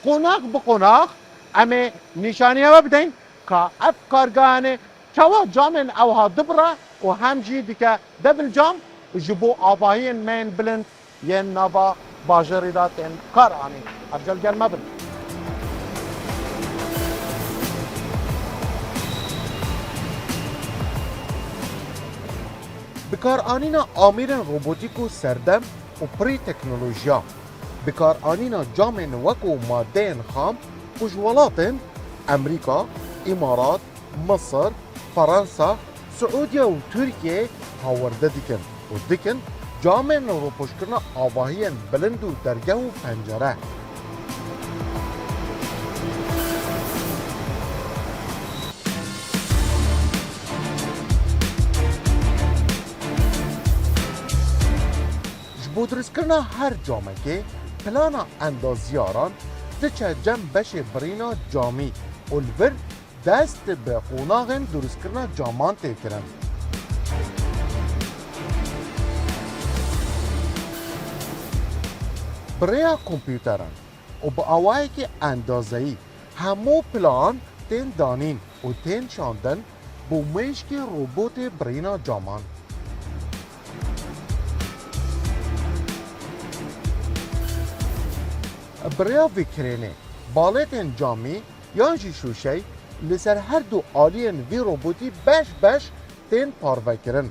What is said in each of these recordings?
قوناق بقوناق اما نشانیه و بدین که اف کارگاهانه چوا جامن اوها دبره و همجی دیگه دبل جام جبو آباهین من بلند ین نوا باجری داتن کار آنی افجل گل مبن بکارآنینا آمیرن روبوتیک و سردم و پری تکنولوژیا بکارآنینا جامن وکو ماده خام و جوالاتن امریکا، امارات، مصر، فرانسا، سعودیا و ترکیه هاورده دیکن و دیکن جامن رو پشکرنا آواهین بلند و درگه و پنجره بۆ دروستکردنا هەر جامێکێ پلانە ئەندازیاران دچە جەم بەشێ برینە جامی و لڤر دەست بە قۆناغên دروستکردنا جامان تێکردن. Birêya kompîteran û bi awayekî endazeyî hemû plan tên danîn û tên şandin bû mêşkê robotê birîna caman. بریا ویکرینه بالتین جامی یان جی شوشی لسر هر دو آلین وی روبوتی بش تین پارو کرن.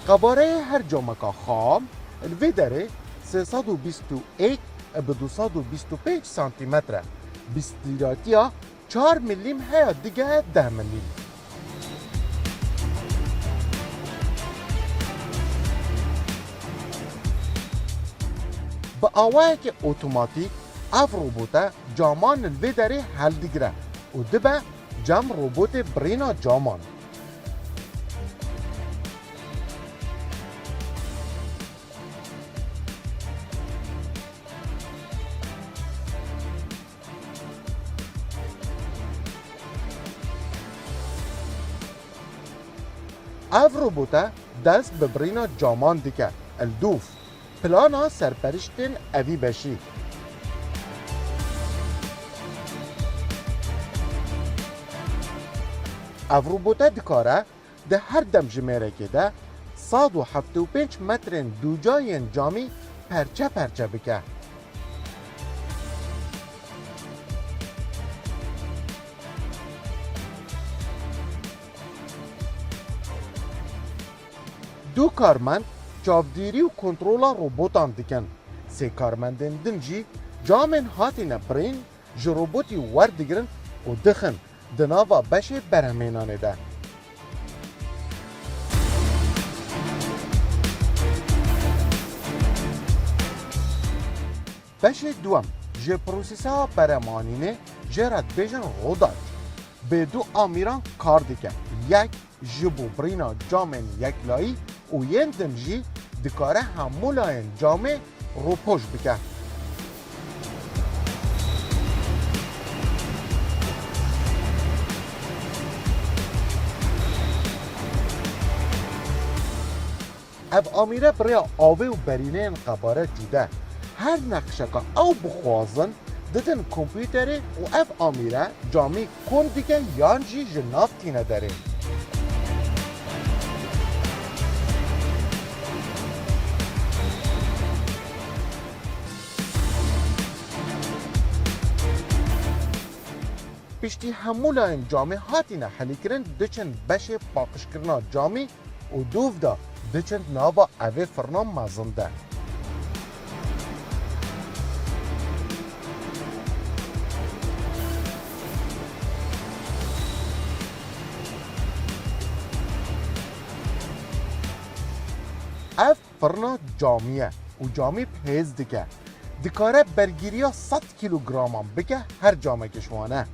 قباره هر جامکا خام الوی داره 321 به 225 سانتی متره بیستیراتیا 4 ملیم هیا دیگه 10 ملیم با آوائه که اوتوماتیک اف روبوتا جامان الوی داره حل دیگره و دبه جام روبوت برینا جامان اف روبوتا دست به برینا جامان دیگه الدوف پلانا سرپرشتن اوی بشی اف روبوتا دکاره ده هر دم جمعره که ده 175 مترین دو جاین جامی پرچه بکه دو کارمند چاودیری و کنترولا روبوتان دیکن سه کارمندن دن جی جامن هاتین برین جی روبوتی ور دیگرن و دخن دناوا بش برهمینانه ده بش دوم جی پروسیسا برهمانینه جرد بیجن روداج به دو آمیران کار دیکن یک جبو برینا جامن یک لایی و ین دنجی دکاره همو لاین جامع رو پوش بکه اف آمیره برای آوه و برینه قباره جوده هر نقشه که او بخوازن ددن کمپیوتره و اف آمیره جامع کن دیگه یانجی جنافتی نداره پشتی همولا این جامع هاتینا حلیکرن دچن بشه پاکش کرنا جامع و دوف دا دچن ناوا اوه فرنا مازنده اف فرنا جامعه و جامع پیز دکه دکاره برگیریا 100 کیلوگرام بگه هر جامع کشوانه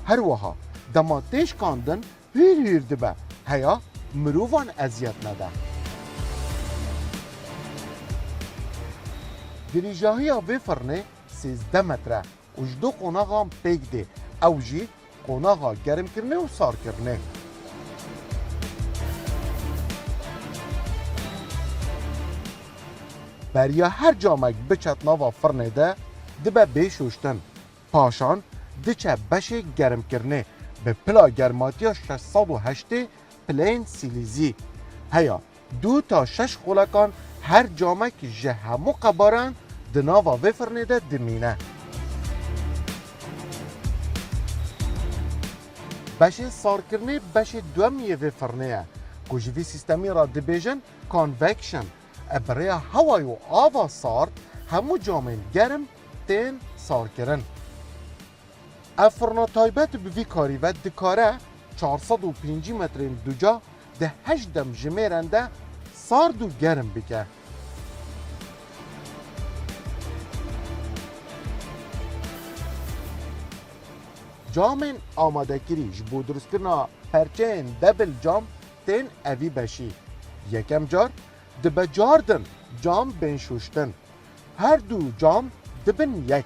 هر وها دماتش کاندن هیر دبه هیا مروفان اذیت نده دریجاهی آوه فرنه 13 متره و جدو قناغام پیک ده او جی قوناغا گرم کرنه و سار کرنه. بریا هر جامک بچت ناوا فرنه ده دبه بیشوشتن. پاشان دچه بشه گرم کرنه به پلا گرماتیا 608 پلین سیلیزی. هیا 2 تا 6 خولکان هر جامک جه همو قبارن دناوا وفرنه ده دمینه. بشه سار کرنه بشه دومیه وفرنه کجوی سیستمی را دبیجن کانوکشن. برای هوای و آوا سارد همو جامن گرم تین سار کرن. افرنا تایبت بوی کاری و دکاره 405 مترین دوجا ده 8 دم جمیرنده سارد و گرم بکه. جامن آماده کری جبو درست کرنا پرچه دبل جام تین اوی بشی. یکم جار دبه جاردن جام بین شوشتن. هر دو جام دبن یک.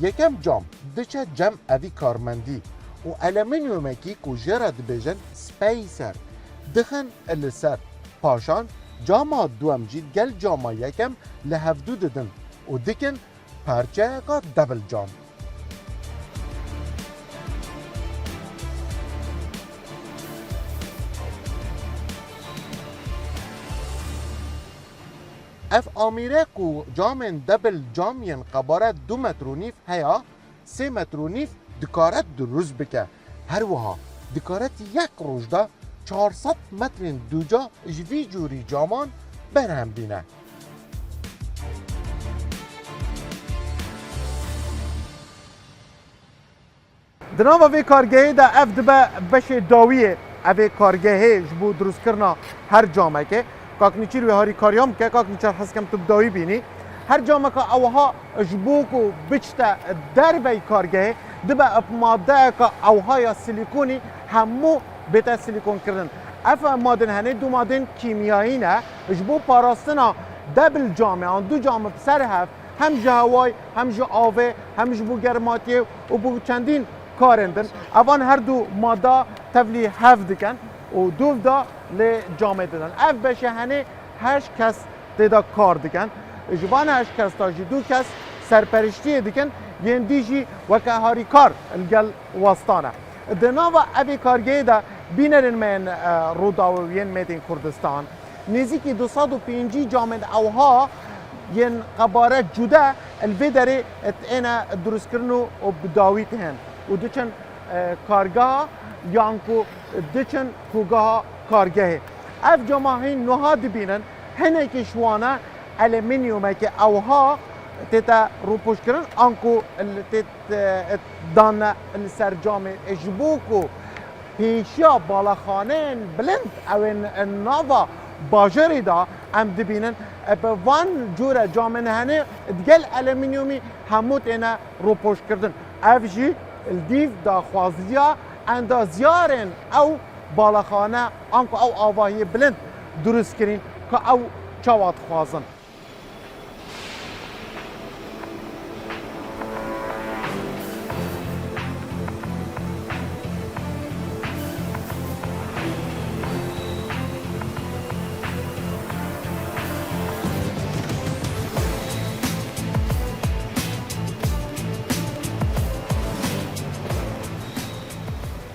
یکم جام دچه جم اوی کارمندی و المینیومه کی کو جرا دبیجن سپیسر دخن السر. پاشان جاما دوام جید گل جاما یکم لهفدو ددن و دکن پرچه کا دبل جام. اف آمیره کو جامن دبل جامین قباره 2 متر و نیف هیا 3 متر و نیف دکارت دروز بکه. هر وها دکارت یک روز دا 400 مترین دوجا جوی جوری جامان برهم بینه. دناوا وی کارگاهی دا اف دبه بشه داویه اوی کارگاهی جبو دروز کرنا هر جامعه که کاکنیچیر و هاری کاریام که کاکنیچر حس کم تو داوی بینی هر جامعه که اوها جبو کو بچتا در وی کارگاهی دبه اپ ماده که اوها یا سیلیکونی همو بیتا سیلیکون کردن. اف مادن هنه دو مادن کیمیایی نه جبو پاراستنا دبل جامعه آن دو جامعه سر هفت هم جه هوای هم جه آوه هم جبو گرماتیه و بو چندین کارندن. اوان هر دو ماده تبلی هفت دکن و دو دا لی جامعه دادن. اف بشه هنه 8 کس دیدا کار دکن. جبان 8 کس تا دو کس سرپرشتی دکن ین دیجی وکه هاری کار الگل وستانه. دناوا اوی کارگاهی دا بینرین من روداوین میتین کردستان نزدیکی 250 جامعه اوها ین قباره جدا الوی داره اینا درست کرنو و بداویت هن و دوچن کارگاه یانکو دوچن کوگاه کارگاهی. اف جامعه نوها دبینن هنه کشوانه المینیومه که اوها تیتا روپوش کرن آنکو تیت دانه سر جامعه اجبوکو پیشیا بالاخانه بلند او ناوا باجری دا ام دبینن به وان جوره جامعه هنه دگل المینیومی هموت اینا روپوش کردن. اف جی الدیف دا خوازیا اندازیارن او بالاخانه آنکو او آواهی بلند درست کرین که او چواد خوازن.